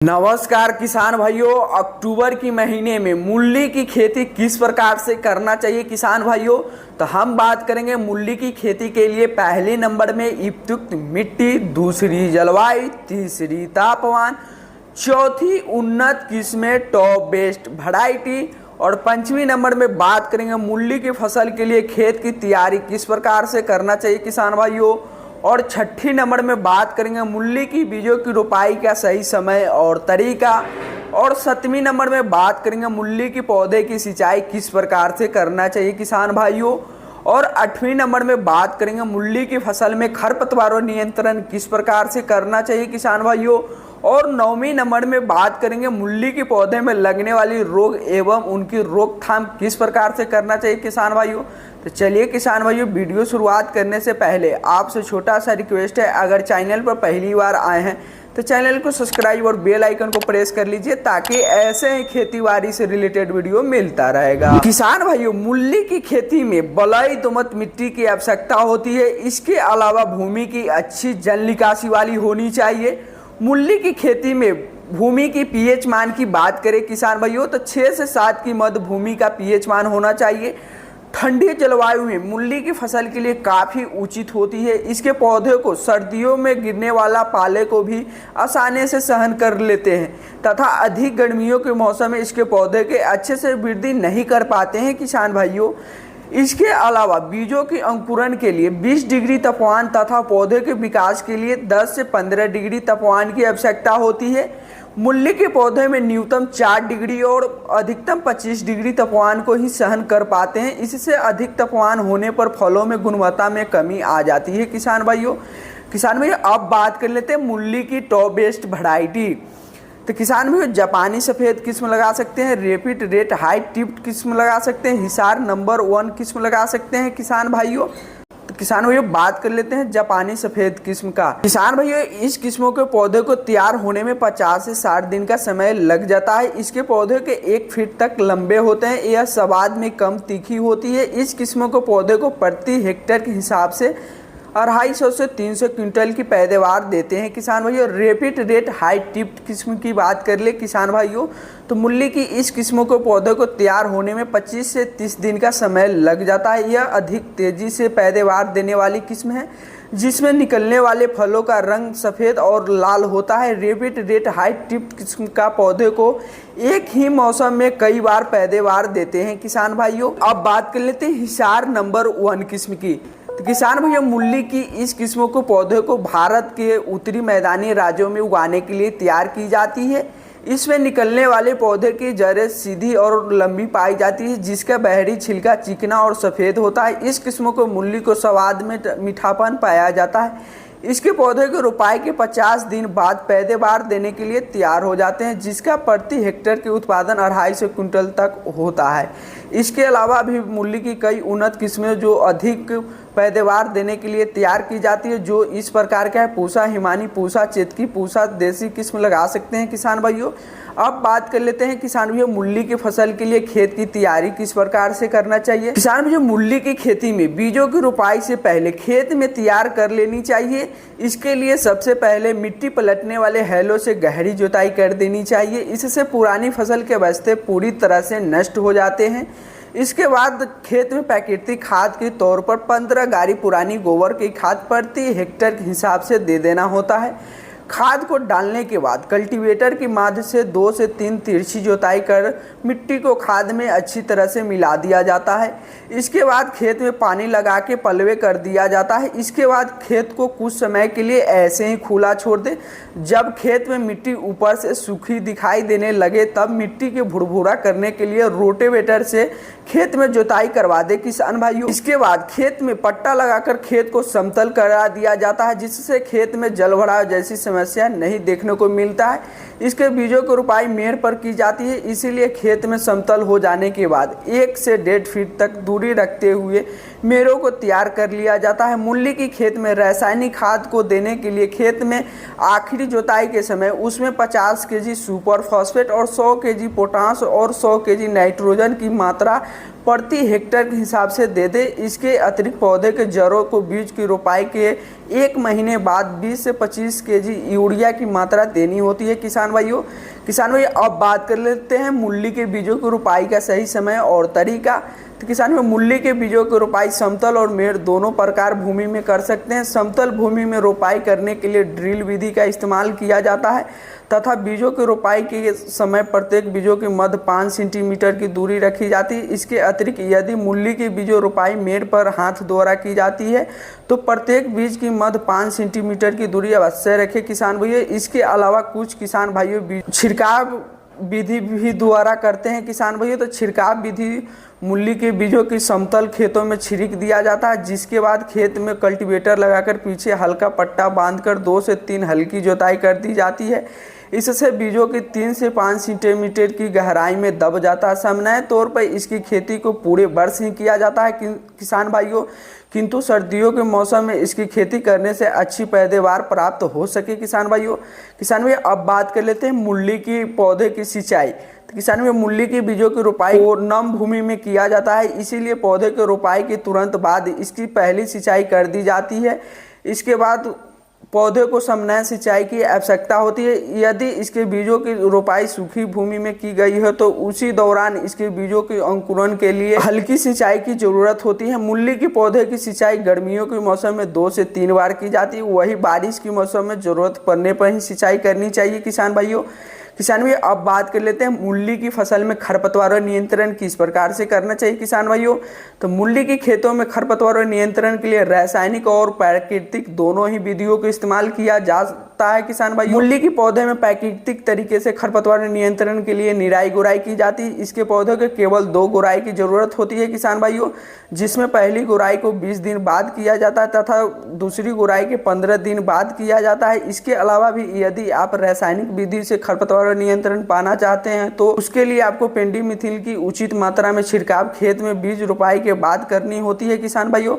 नमस्कार किसान भाइयों। अक्टूबर की महीने में मूली की खेती किस प्रकार से करना चाहिए किसान भाइयों, तो हम बात करेंगे मूली की खेती के लिए पहले नंबर में उपयुक्त मिट्टी, दूसरी जलवायु, तीसरी तापमान, चौथी उन्नत किस्में टॉप बेस्ट वैरायटी और पंचमी नंबर में बात करेंगे मूली की फसल के लिए खेत की तैयारी किस प्रकार से करना चाहिए किसान भाइयों। और छठी नंबर में बात करेंगे मूली की बीजों की रोपाई का सही समय और तरीका। और सातवीं नंबर में बात करेंगे मूली की पौधे की सिंचाई किस प्रकार से करना चाहिए किसान भाइयों। और आठवीं नंबर में बात करेंगे मूली की फसल में खरपतवारों नियंत्रण किस प्रकार से करना चाहिए किसान भाइयों। और नौवीं नंबर में बात करेंगे मूली के पौधे में लगने वाली रोग एवं उनकी रोकथाम किस प्रकार से करना चाहिए किसान भाइयों। तो चलिए किसान भाइयों, वीडियो शुरुआत करने से पहले आपसे छोटा सा रिक्वेस्ट है, अगर चैनल पर पहली बार आए हैं तो चैनल को सब्सक्राइब और बेल आइकन को प्रेस कर लीजिए ताकि ऐसे ही खेती बाड़ी से रिलेटेड वीडियो मिलता रहेगा। किसान भाइयों, मूली की खेती में बलुई दोमट मिट्टी की आवश्यकता होती है। इसके अलावा भूमि की अच्छी जल निकासी वाली होनी चाहिए। मूली की खेती में भूमि की पीएच मान की बात करें किसान भाइयों तो 6 से 7 की मध्य भूमि का पीएच मान होना चाहिए। ठंडी जलवायु में मूली की फसल के लिए काफ़ी उचित होती है। इसके पौधे को सर्दियों में गिरने वाला पाले को भी आसानी से सहन कर लेते हैं तथा अधिक गर्मियों के मौसम में इसके पौधे के अच्छे से वृद्धि नहीं कर पाते हैं किसान भाइयों। इसके अलावा बीजों की अंकुरण के लिए 20 डिग्री तापमान तथा पौधे के विकास के लिए 10 से 15 डिग्री तापमान की आवश्यकता होती है। मूली के पौधे में न्यूनतम 4 डिग्री और अधिकतम 25 डिग्री तापमान को ही सहन कर पाते हैं। इससे अधिक तापमान होने पर फलों में गुणवत्ता में कमी आ जाती है किसान भाइयों। अब बात कर लेते हैं मूली की टॉप बेस्ट वैरायटी। तो किसान भाइयों, जापानी सफ़ेद किस्म लगा सकते हैं, रैपिड रेड हाई टिप्ड किस्म लगा सकते हैं, हिसार नंबर 1 किस्म लगा सकते हैं किसान भाइयों। तो किसान भाइयों, बात कर लेते हैं जापानी सफ़ेद किस्म का। किसान भाइयों, इस किस्मों के पौधे को तैयार होने में 50 से 60 दिन का समय लग जाता है। इसके पौधे के 1 फीट तक लंबे होते हैं। यह स्वाद में कम तीखी होती है। इस किस्मों के पौधे को प्रति हेक्टेयर के हिसाब से 250 से 300 क्विंटल की पैदावार देते हैं किसान भाइयों। रैपिड रेड हाई टिप्ड किस्म की बात कर ले किसान भाइयों तो मूली की इस किस्मों के पौधे को तैयार होने में 25 से 30 दिन का समय लग जाता है। यह अधिक तेजी से पैदावार देने वाली किस्म है जिसमें निकलने वाले फलों का रंग सफ़ेद और लाल होता है। रैपिड रेड हाई टिप्ड किस्म का पौधे को एक ही मौसम में कई बार पैदावार देते हैं किसान भाइयों। अब बात कर लेते हैं हिसार नंबर 1 किस्म की। तो किसान भैया, मूली की इस किस्मों को पौधे को भारत के उत्तरी मैदानी राज्यों में उगाने के लिए तैयार की जाती है। इसमें निकलने वाले पौधे की जड़ें सीधी और लंबी पाई जाती है जिसका बाहरी छिलका चिकना और सफ़ेद होता है। इस किस्मों को मूली को स्वाद में मीठापन पाया जाता है। इसके पौधे के रोपाई के 50 दिन बाद पैदावार देने के लिए तैयार हो जाते हैं जिसका प्रति हेक्टेयर के उत्पादन 250 क्विंटल तक होता है। इसके अलावा भी मूली की कई उन्नत किस्में जो अधिक पैदावार देने के लिए तैयार की जाती है जो इस प्रकार का है पूसा हिमानी, पूसा चेतकी, पूसा देसी किस्म लगा सकते हैं किसान भाइयों। अब बात कर लेते हैं किसान भाइयों, मूली की फसल के लिए खेत की तैयारी किस प्रकार से करना चाहिए। किसान भाइयों, मूली की खेती में बीजों की रोपाई से पहले खेत में तैयार कर लेनी चाहिए। इसके लिए सबसे पहले मिट्टी पलटने वाले हैलों से गहरी जुताई कर देनी चाहिए। इससे पुरानी फसल के बस्ते पूरी तरह से नष्ट हो जाते हैं। इसके बाद खेत में प्राकृतिक खाद के तौर पर 15 गाड़ी पुरानी गोबर की खाद प्रति हेक्टेयर के हिसाब से दे देना होता है। खाद को डालने के बाद कल्टीवेटर की मदद से 2 से 3 तिरछी जुताई कर मिट्टी को खाद में अच्छी तरह से मिला दिया जाता है। इसके बाद खेत में पानी लगा के पलवे कर दिया जाता है। इसके बाद खेत को कुछ समय के लिए ऐसे ही खुला छोड़ दें। जब खेत में मिट्टी ऊपर से सूखी दिखाई देने लगे तब मिट्टी के भुरभुरा करने के लिए रोटेवेटर से खेत में जुताई करवा दे किसान भाइयों। इसके बाद खेत में पट्टा लगाकर खेत को समतल करा दिया जाता है जिससे खेत में जल भराव जैसी समस्या नहीं देखने को मिलता है। इसके बीजों की रोपाई मेड़ पर की जाती है। इसीलिए खेत में समतल हो जाने के बाद 1 से 1.5 फीट तक दूरी रखते हुए मेड़ों को तैयार कर लिया जाता है। मूली की खेत में रासायनिक खाद को देने के लिए खेत में आखिरी जुताई के समय उसमें 50 केजी सुपर फॉस्फेट और 100 केजी पोटाश और 100 केजी नाइट्रोजन की मात्रा प्रति हेक्टेयर के हिसाब से दे दे। इसके अतिरिक्त पौधे के जड़ों को बीज की रोपाई के 1 महीने बाद 20 से 25 केजी यूरिया की मात्रा देनी होती है किसान किसान भाइयों। अब बात कर लेते हैं मूली के बीजों की रोपाई का सही समय और तरीका। तो किसान भाई, मूली के बीजों की रोपाई समतल और मेड़ दोनों प्रकार भूमि में कर सकते हैं। समतल भूमि में रोपाई करने के लिए ड्रिल विधि का इस्तेमाल किया जाता है तथा बीजों की रोपाई के समय प्रत्येक बीजों के मध्य 5 सेंटीमीटर की दूरी रखी जाती है। इसके अतिरिक्त यदि मूली की बीजों रोपाई मेड़ पर हाथ द्वारा की जाती है तो प्रत्येक बीज की मध्य 5 सेंटीमीटर की दूरी अवश्य रखें किसान भाइयों। इसके अलावा कुछ किसान भाइयों छिड़काव विधि भी द्वारा करते हैं किसान भाइयों। तो छिड़काव विधि मूली के बीजों की समतल खेतों में छिड़क दिया जाता है, जिसके बाद खेत में कल्टीवेटर लगाकर पीछे हल्का पट्टा बांधकर 2 से 3 हल्की जुताई कर दी जाती है। इससे बीजों की 3 से 5 सेंटीमीटर की गहराई में दब जाता है। सामान्य तौर पर इसकी खेती को पूरे वर्ष ही किया जाता है किसान भाइयों, किंतु सर्दियों के मौसम में इसकी खेती करने से अच्छी पैदावार प्राप्त हो सके किसान भाइयों। अब बात कर लेते हैं मूली की पौधे की सिंचाई। तो किसान भाई, मूली के बीजों की रोपाई को नम भूमि में किया जाता है, इसीलिए पौधे के रोपाई के तुरंत बाद इसकी पहली सिंचाई कर दी जाती है। इसके बाद पौधे को समन्वय सिंचाई की आवश्यकता होती है। यदि इसके बीजों की रोपाई सूखी भूमि में की गई है तो उसी दौरान इसके बीजों के अंकुरण के लिए हल्की सिंचाई की जरूरत होती है। मूली के पौधे की सिंचाई गर्मियों के मौसम में 2 से 3 बार की जाती है, वही बारिश के मौसम में जरूरत पड़ने पर ही सिंचाई करनी चाहिए किसान भाइयों। अब बात कर लेते हैं मूली की फसल में खरपतवार नियंत्रण किस प्रकार से करना चाहिए किसान भाइयों। तो मूली की खेतों में खरपतवार नियंत्रण के लिए रासायनिक और प्राकृतिक दोनों ही विधियों का इस्तेमाल किया जाता है किसान भाइयों। मूली की पौधे में प्राकृतिक तरीके से खरपतवार नियंत्रण के लिए निराई गुड़ाई की जाती है। इसके पौधे को केवल 2 गुड़ाई की जरूरत होती है किसान भाइयों, जिसमें पहली गुड़ाई को 20 दिन बाद किया जाता है तथा दूसरी गुड़ाई के 15 दिन बाद किया जाता है। इसके अलावा भी यदि आप रासायनिक विधि से खरपतवार नियंत्रण पाना चाहते हैं तो उसके लिए आपको पेंडिमिथिल की उचित मात्रा में छिड़काव खेत में बीज रोपाई के बाद करनी होती है किसान भाइयों।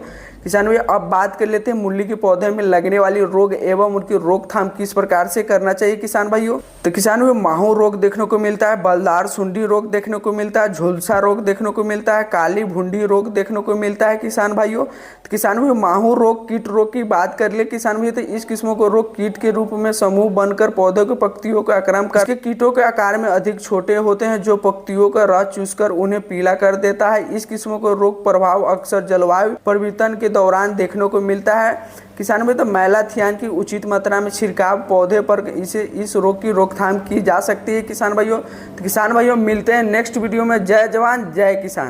अब बात कर लेते हैं मूली के पौधे में लगने वाली रोग एवं उनकी रोकथाम किस प्रकार से करना चाहिए किसान भाइयों। तो किसान भाई, माहू रोग देखने को मिलता है, बलदार सुंडी रोग देखने को मिलता है, झुलसा रोग देखने को मिलता है, काली भुंडी रोग देखने को मिलता है किसान भाइयों। तो किसान भाई, माहू रोग कीट रोग की बात कर ले किसान भाई, तो इस किस्मों को रोग कीट के रूप में समूह बनकर पौधों के पत्तियों का आक्रमण कर कीटों के आकार में अधिक छोटे होते हैं, जो पत्तियों का रस चूसकर उन्हें पीला कर देता है। इस किस्मों को रोग प्रभाव अक्सर जलवायु परिवर्तन के दौरान देखने को मिलता है किसान भाई। तो मैलाथियान की उचित मात्रा में छिड़काव पौधे पर इस रोग की रोकथाम की जा सकती है किसान भाइयों। तो किसान भाइयों, मिलते हैं नेक्स्ट वीडियो में। जय जवान जय किसान।